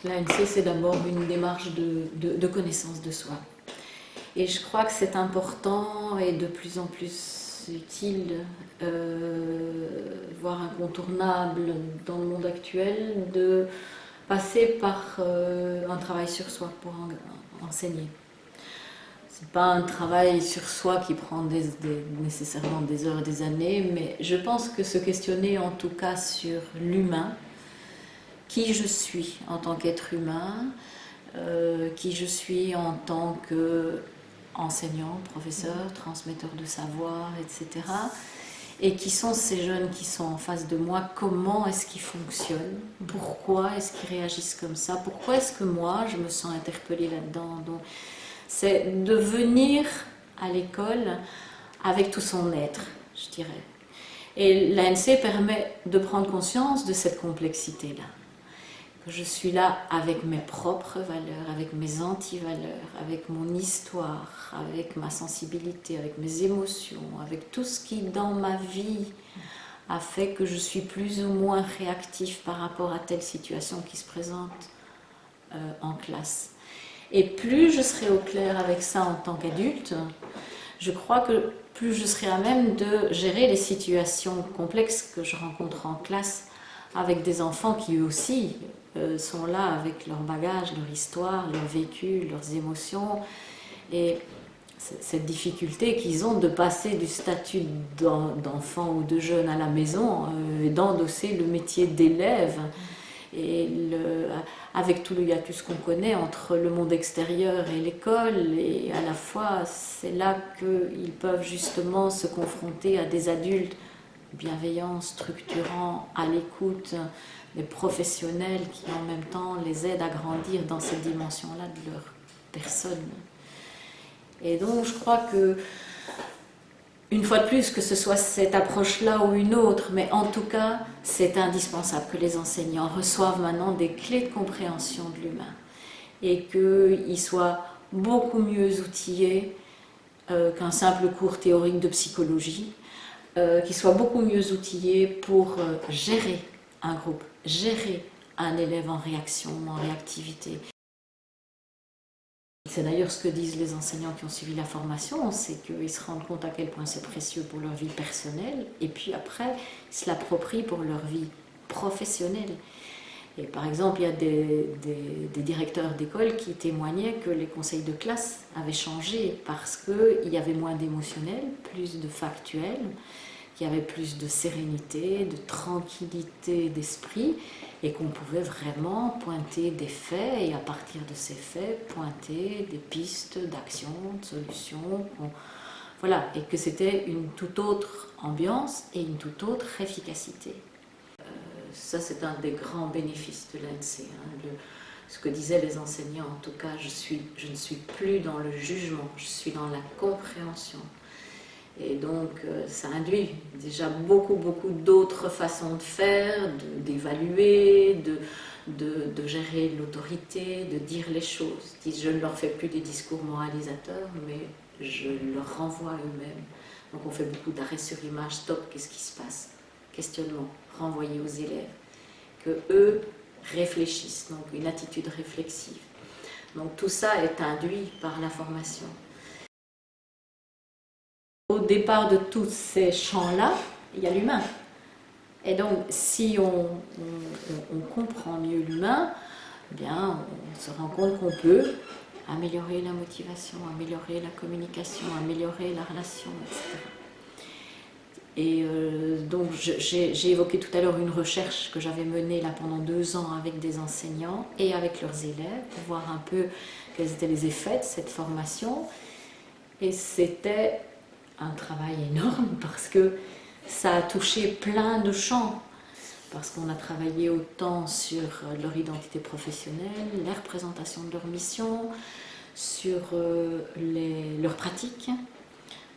L'ANC, c'est d'abord une démarche de connaissance de soi. Et je crois que c'est important et de plus en plus utile, voire incontournable dans le monde actuel, de passer par un travail sur soi pour enseigner. C'est pas un travail sur soi qui prend nécessairement des heures, des années, mais je pense que se questionner en tout cas sur l'humain, qui je suis en tant qu'être humain, qui je suis en tant qu'enseignant, professeur, transmetteur de savoir, etc. Et qui sont ces jeunes qui sont en face de moi, comment est-ce qu'ils fonctionnent, pourquoi est-ce qu'ils réagissent comme ça, pourquoi est-ce que moi je me sens interpellée là-dedans. Donc, c'est de venir à l'école avec tout son être, je dirais. Et l'ANC permet de prendre conscience de cette complexité-là. Que je suis là avec mes propres valeurs, avec mes anti-valeurs, avec mon histoire, avec ma sensibilité, avec mes émotions, avec tout ce qui dans ma vie a fait que je suis plus ou moins réactif par rapport à telle situation qui se présente en classe. Et plus je serai au clair avec ça en tant qu'adulte, je crois que plus je serai à même de gérer les situations complexes que je rencontre en classe avec des enfants qui eux aussi sont là avec leur bagage, leur histoire, leur vécu, leurs émotions. Et cette difficulté qu'ils ont de passer du statut d'enfant ou de jeune à la maison et d'endosser le métier d'élève. Et avec tout le hiatus qu'on connaît entre le monde extérieur et l'école, et à la fois c'est là qu'ils peuvent justement se confronter à des adultes bienveillants, structurants, à l'écoute, des professionnels qui en même temps les aident à grandir dans cette dimension-là de leur personne. Et donc je crois que une fois de plus, que ce soit cette approche-là ou une autre, mais en tout cas, c'est indispensable que les enseignants reçoivent maintenant des clés de compréhension de l'humain et qu'ils soient beaucoup mieux outillés qu'un simple cours théorique de psychologie, qu'ils soient beaucoup mieux outillés pour gérer un groupe, gérer un élève en réaction, en réactivité. C'est d'ailleurs ce que disent les enseignants qui ont suivi la formation, c'est qu'ils se rendent compte à quel point c'est précieux pour leur vie personnelle, et puis après, ils se l'approprient pour leur vie professionnelle. Et par exemple, il y a des directeurs d'école qui témoignaient que les conseils de classe avaient changé parce qu'il y avait moins d'émotionnel, plus de factuel, qu'il y avait plus de sérénité, de tranquillité d'esprit, et qu'on pouvait vraiment pointer des faits et à partir de ces faits pointer des pistes d'action, de solutions, voilà, et que c'était une toute autre ambiance et une toute autre efficacité. Ça c'est un des grands bénéfices de l'ANC, hein, ce que disaient les enseignants, en tout cas je ne suis plus dans le jugement, je suis dans la compréhension. Et donc ça induit déjà beaucoup d'autres façons de faire, d'évaluer, de gérer l'autorité, de dire les choses. Je ne leur fais plus des discours moralisateurs, mais je leur renvoie à eux-mêmes. Donc on fait beaucoup d'arrêts sur image, stop, qu'est-ce qui se passe? Questionnement, renvoyer aux élèves, que eux réfléchissent, donc une attitude réflexive. Donc tout ça est induit par la formation. Au départ de tous ces champs-là, il y a l'humain. Et donc, si on comprend mieux l'humain, eh bien, on se rend compte qu'on peut améliorer la motivation, améliorer la communication, améliorer la relation, etc. Et donc, j'ai évoqué tout à l'heure une recherche que j'avais menée là pendant 2 ans avec des enseignants et avec leurs élèves pour voir un peu quels étaient les effets de cette formation. Et c'était un travail énorme parce que ça a touché plein de champs, parce qu'on a travaillé autant sur leur identité professionnelle, les représentations de leur mission, sur leurs pratiques,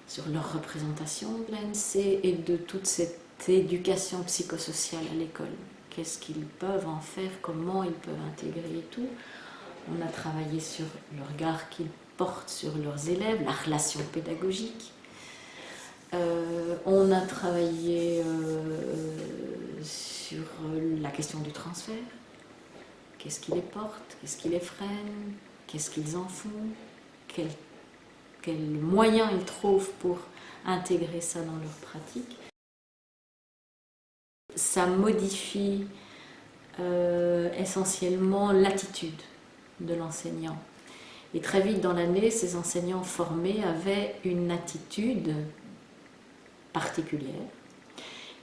sur leur représentation de l'ANC et de toute cette éducation psychosociale à l'école. Qu'est-ce qu'ils peuvent en faire, comment ils peuvent intégrer et tout. On a travaillé sur le regard qu'ils portent sur leurs élèves, la relation pédagogique. On a travaillé sur la question du transfert. Qu'est-ce qui les porte? Qu'est-ce qui les freine? Qu'est-ce qu'ils en font? Quels moyens ils trouvent pour intégrer ça dans leur pratique? Ça modifie essentiellement l'attitude de l'enseignant. Et très vite dans l'année, ces enseignants formés avaient une attitude particulière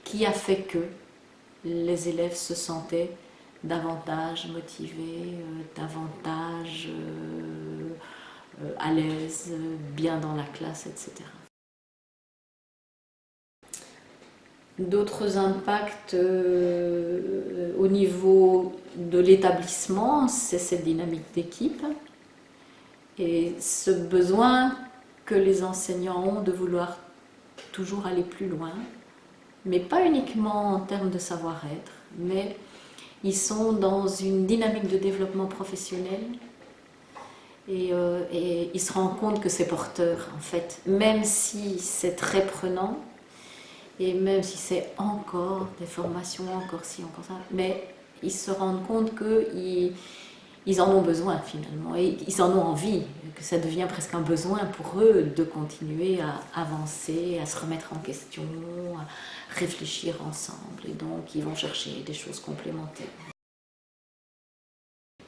qui a fait que les élèves se sentaient davantage motivés, davantage à l'aise, bien dans la classe, etc. D'autres impacts au niveau de l'établissement, c'est cette dynamique d'équipe et ce besoin que les enseignants ont de vouloir toujours aller plus loin, mais pas uniquement en termes de savoir-être, mais ils sont dans une dynamique de développement professionnel et ils se rendent compte que c'est porteur en fait, même si c'est très prenant. Et même si c'est encore des formations, encore ci, encore ça, mais ils se rendent compte qu'ils en ont besoin finalement, et ils en ont envie, que ça devient presque un besoin pour eux de continuer à avancer, à se remettre en question, à réfléchir ensemble, et donc ils vont chercher des choses complémentaires.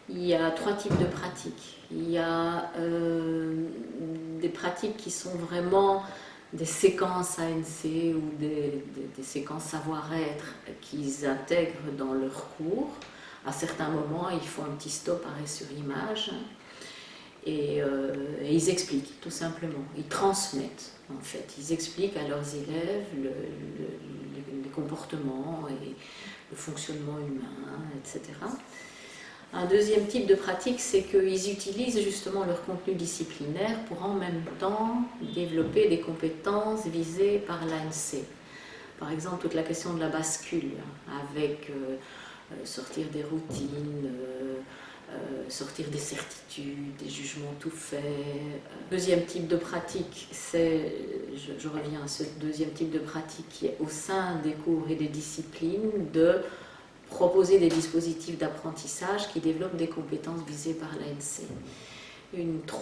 Il y a 3 types de pratiques. Il y a des pratiques qui sont vraiment des séquences ANC ou des séquences savoir-être qu'ils intègrent dans leur cours. À certains moments, ils font un petit stop, arrêt sur image, et ils expliquent, tout simplement. Ils transmettent, en fait. Ils expliquent à leurs élèves les comportements et le fonctionnement humain, etc. Un deuxième type de pratique, c'est qu'ils utilisent justement leur contenu disciplinaire pour en même temps développer des compétences visées par l'ANC. Par exemple, toute la question de la bascule, avec sortir des routines, sortir des certitudes, des jugements tout faits. Deuxième type de pratique, c'est, je reviens à ce deuxième type de pratique qui est au sein des cours et des disciplines, de proposer des dispositifs d'apprentissage qui développent des compétences visées par l'ANC.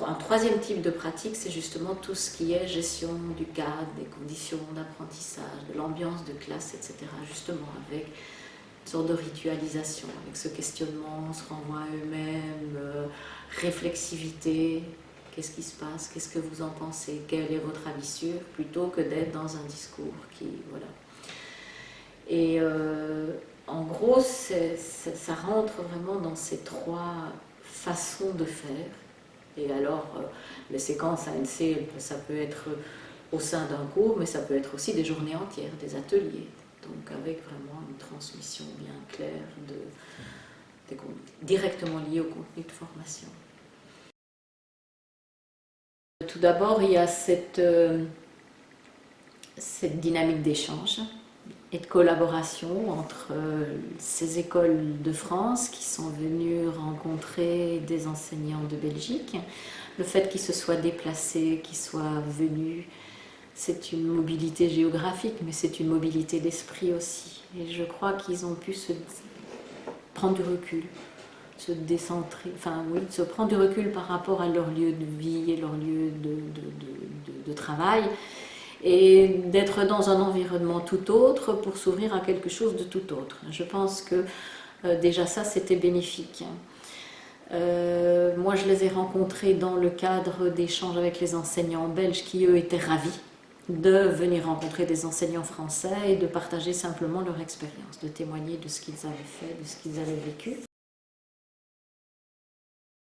Un troisième type de pratique, c'est justement tout ce qui est gestion du cadre, des conditions d'apprentissage, de l'ambiance de classe, etc. Justement avec une sorte de ritualisation, avec ce questionnement, on se renvoie à eux-mêmes, réflexivité, qu'est-ce qui se passe, qu'est-ce que vous en pensez, quel est votre avis sûr, plutôt que d'être dans un discours qui... voilà. Et en gros, ça rentre vraiment dans ces 3 façons de faire. Et alors, les séquences ANC, ça peut être au sein d'un cours, mais ça peut être aussi des journées entières, des ateliers. Donc avec vraiment une transmission bien claire, directement liée au contenu de formation. Tout d'abord, il y a cette dynamique d'échange et de collaboration entre ces écoles de France qui sont venues rencontrer des enseignants de Belgique. Le fait qu'ils se soient déplacés, qu'ils soient venus, c'est une mobilité géographique, mais c'est une mobilité d'esprit aussi. Et je crois qu'ils ont pu se prendre du recul, se décentrer, enfin oui, se prendre du recul par rapport à leur lieu de vie et leur lieu de travail, et d'être dans un environnement tout autre pour s'ouvrir à quelque chose de tout autre. Je pense que déjà ça, c'était bénéfique. Moi, je les ai rencontrés dans le cadre d'échanges avec les enseignants belges qui, eux, étaient ravis de venir rencontrer des enseignants français et de partager simplement leur expérience, de témoigner de ce qu'ils avaient fait, de ce qu'ils avaient vécu.